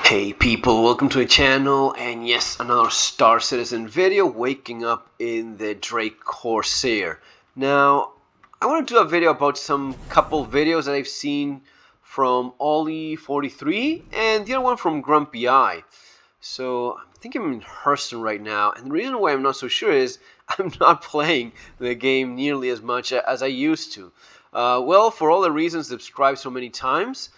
Hey people, welcome to the channel, and yes, another Star Citizen video, waking up in the Drake Corsair. Now, I want to do a video about some couple videos that I've seen from Olli43 and the other one from Grumpy Eye. So, I think I'm in Hurston right now, and the reason why I'm not so sure is I'm not playing the game nearly as much as I used to. Well, for all the reasons described so many times,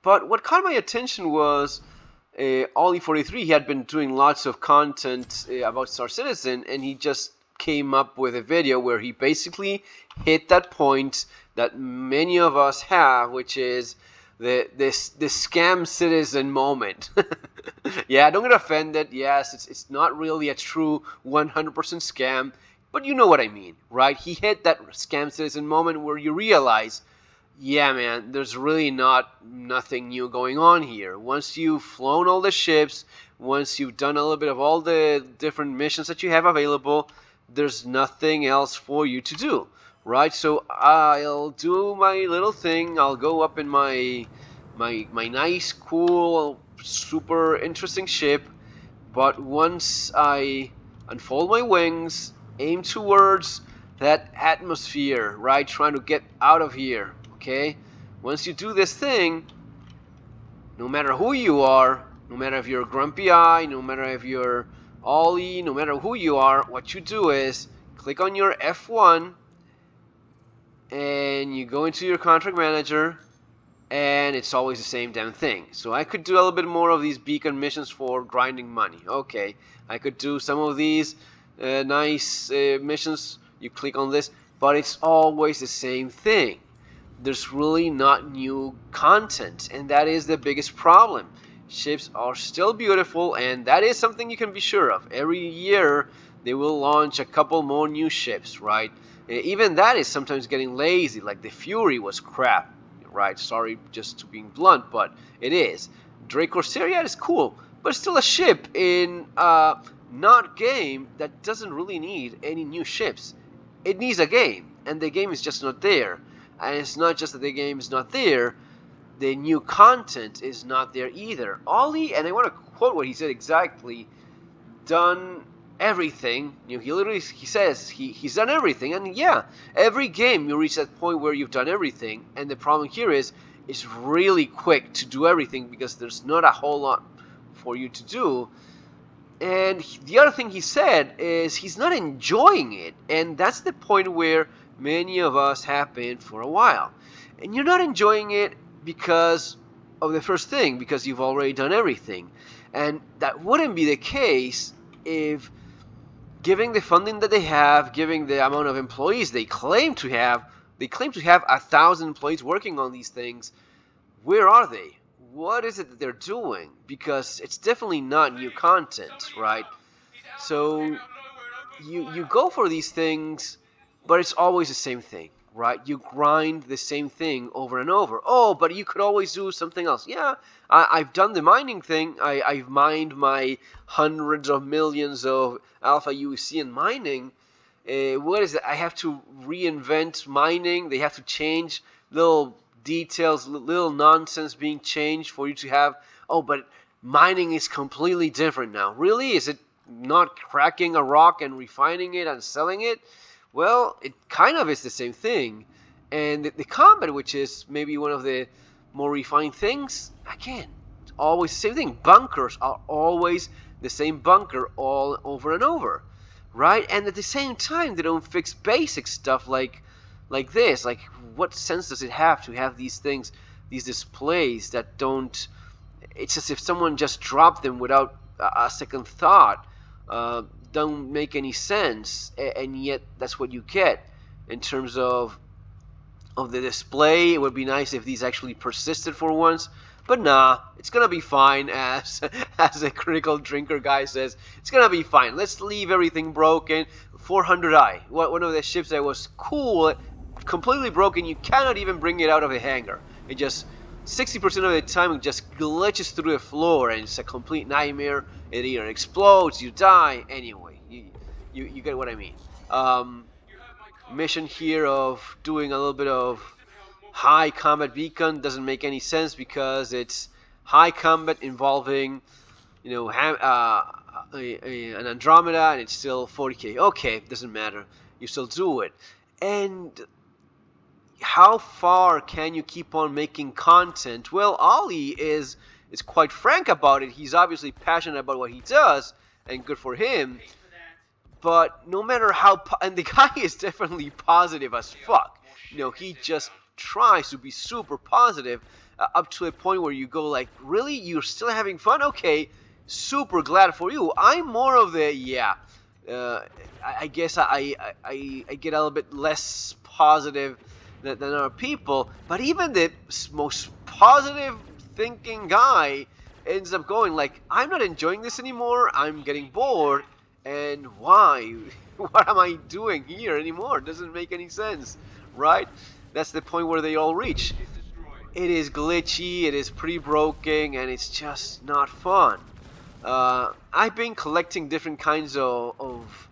but what caught my attention was Olli43. He had been doing lots of content about Star Citizen, and he just came up with a video where he basically hit that point that many of us have, which is this scam citizen moment. Yeah, don't get offended. Yes, it's not really a true 100% scam, but you know what I mean, right? He hit that scam citizen moment where you realize, yeah, man, there's really nothing new going on here. Once you've flown all the ships, once you've done a little bit of all the different missions that you have available, there's nothing else for you to do, right? So I'll do my little thing. I'll go up in my nice, cool, super interesting ship, but once I unfold my wings, aim towards that atmosphere, right? Trying to get out of here. Okay, once you do this thing, no matter who you are, no matter if you're Grumpy Eye, no matter if you're Ollie, no matter who you are, what you do is click on your F1 and you go into your contract manager, and it's always the same damn thing. So I could do a little bit more of these beacon missions for grinding money. Okay, I could do some of these nice missions. You click on this, but it's always the same thing. There's really not new content, and that is the biggest problem. Ships are still beautiful, and that is something you can be sure of. Every year they will launch a couple more new ships, right? Even that is sometimes getting lazy, like the Fury was crap, right? Sorry, just to being blunt, but it is. Drake Corsair, yeah, is cool, but it's still a ship in a not game that doesn't really need any new ships. It needs a game, and the game is just not there. And it's not just that the game is not there, the new content is not there either. Ollie, and I want to quote what he said exactly, done everything. You know, he says he's done everything. And yeah, every game you reach that point where you've done everything. And the problem here is it's really quick to do everything because there's not a whole lot for you to do. And the other thing he said is he's not enjoying it. And that's the point where many of us have been for a while. And you're not enjoying it because of the first thing, because you've already done everything. And that wouldn't be the case if, giving the funding that they have, giving the amount of employees they claim to have 1,000 employees working on these things. Where are they? What is it that they're doing? Because it's definitely not new content, right? So you go for these things, but it's always the same thing, right? You grind the same thing over and over. Oh, but you could always do something else. Yeah, I've done the mining thing. I've mined my hundreds of millions of alpha UEC in mining. What is it? I have to reinvent mining. They have to change little details, little nonsense being changed for you to have. Oh, but mining is completely different now. Really? Is it not cracking a rock and refining it and selling it? Well, it kind of is the same thing. And the combat, which is maybe one of the more refined things, again, it's always the same thing. Bunkers are always the same bunker all over and over, right? And at the same time, they don't fix basic stuff like this. Like, what sense does it have to have these things, these displays that don't... It's as if someone just dropped them without a second thought. Don't make any sense, and yet that's what you get in terms of the display. It would be nice if these actually persisted for once, but nah, it's gonna be fine. As a critical drinker guy says, it's gonna be fine. Let's leave everything broken. 400i, one of the ships that was cool, completely broken. You cannot even bring it out of the hangar. It just 60% of the time it just glitches through the floor, and it's a complete nightmare. It either explodes, you die. Anyway, you get what I mean. Mission here of doing a little bit of high combat beacon doesn't make any sense because it's high combat involving, an Andromeda, and it's still 40k. Okay, doesn't matter. You still do it. And how far can you keep on making content? Well, Olli is quite frank about it. He's obviously passionate about what he does, and good for him. But no matter how, and the guy is definitely positive as fuck. He just tries to be super positive, up to a point where you go like, really? You're still having fun? Okay, super glad for you. I'm more of the, I guess I get a little bit less positive than other people. But even the most positive thinking guy ends up going like, I'm not enjoying this anymore. I'm getting bored. And why? What am I doing here anymore? It doesn't make any sense, right? That's the point where they all reach. It is glitchy, it is pretty broken, and it's just not fun. I've been collecting different kinds of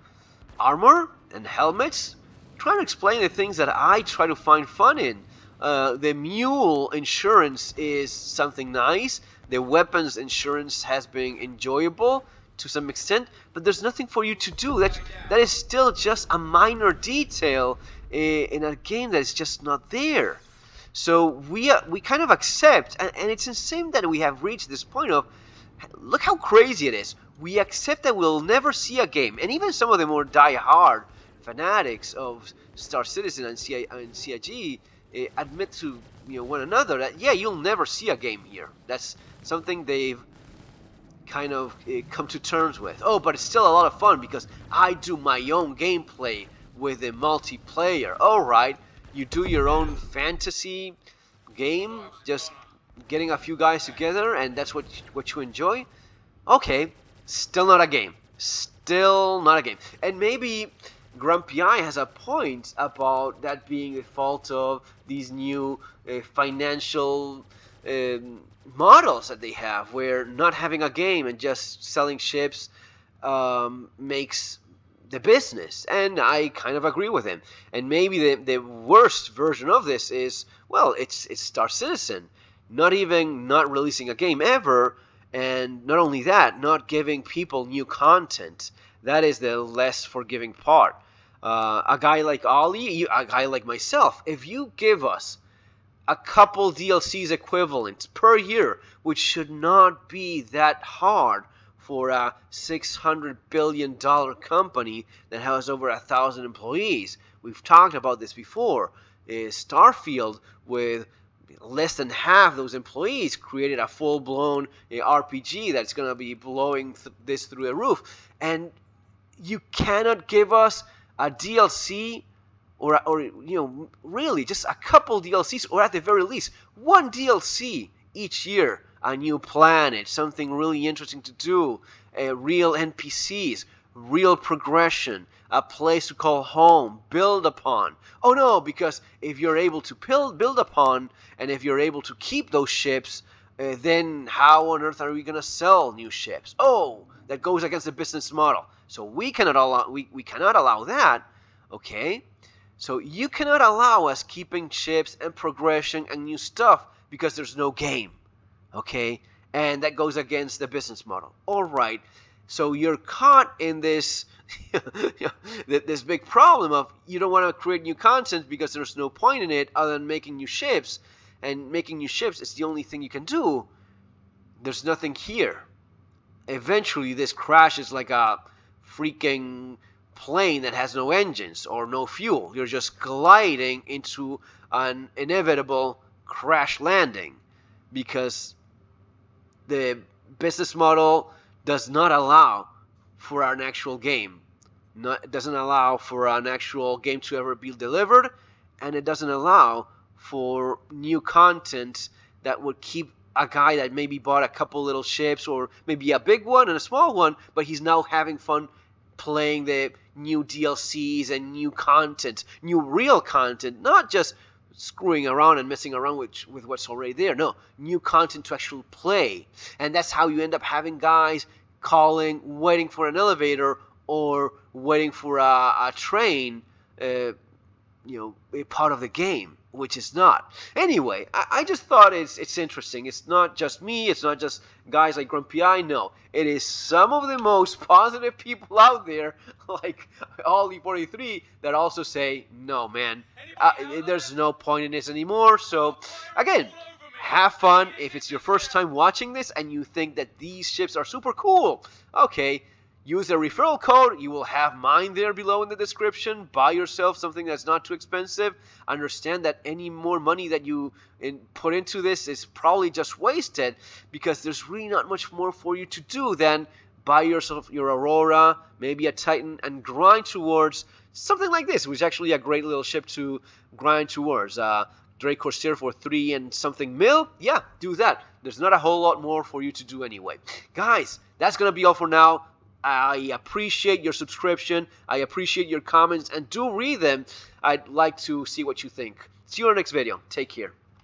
armor and helmets, trying to explain the things that I try to find fun in. The mule insurance is something nice. The weapons insurance has been enjoyable to some extent, but there's nothing for you to do. That is still just a minor detail in a game that is just not there. So we kind of accept, and it's insane that we have reached this point of, look how crazy it is. We accept that we'll never see a game, and even some of the more die-hard fanatics of Star Citizen and CIG admit to one another that you'll never see a game here. That's something they've kind of come to terms with. Oh, but it's still a lot of fun because I do my own gameplay with the multiplayer. All right, you do your own fantasy game, just getting a few guys together, and that's what you enjoy. Okay, still not a game. Still not a game. And maybe Grumpy Eye has a point about that being the fault of these new financial models that they have, where not having a game and just selling ships makes the business. And I kind of agree with him. And maybe the worst version of this is, well, it's Star Citizen. Not releasing a game ever, and not only that, not giving people new content. That is the less forgiving part. A guy like Olli, a guy like myself, if you give us a couple DLCs equivalent per year, which should not be that hard for a $600 billion company that has over 1,000 employees. We've talked about this before. Starfield, with less than half those employees, created a full-blown RPG that's going to be blowing this through the roof. And you cannot give us a DLC or really just a couple DLCs, or at the very least one DLC each year, a new planet, something really interesting to do, real NPCs, real progression, a place to call home, build upon. Oh no, because if you're able to build upon, and if you're able to keep those ships, then how on earth are we going to sell new ships? Oh, that goes against the business model. So we cannot allow that, okay? So you cannot allow us keeping ships and progression and new stuff because there's no game, okay? And that goes against the business model. All right, so you're caught in this this big problem of you don't want to create new content because there's no point in it other than making new ships, and making new ships is the only thing you can do. There's nothing here. Eventually this crashes like a freaking plane that has no engines or no fuel. You're just gliding into an inevitable crash landing because the business model does not allow for an actual game. It doesn't allow for an actual game to ever be delivered, and it doesn't allow for new content that would keep a guy that maybe bought a couple little ships, or maybe a big one and a small one, but he's now having fun playing the new DLCs and new content, new real content, not just screwing around and messing around with what's already there. No, new content to actually play. And that's how you end up having guys calling, waiting for an elevator or waiting for a train, a part of the game, which is not. Anyway, I just thought it's interesting. It's not just me. It's not just guys like Grumpy Eye. No, it is some of the most positive people out there, like Olli43, that also say, no, man, there's no point in this anymore. So, again, have fun. If it's your first time watching this and you think that these ships are super cool, okay, use the referral code. You will have mine there below in the description. Buy yourself something that's not too expensive. Understand that any more money that you put into this is probably just wasted, because there's really not much more for you to do than buy yourself your Aurora, maybe a Titan, and grind towards something like this, which is actually a great little ship to grind towards. Drake Corsair for 3 and something mil, yeah, do that. There's not a whole lot more for you to do anyway. Guys, that's going to be all for now. I appreciate your subscription. I appreciate your comments, and do read them. I'd like to see what you think. See you in the next video. Take care.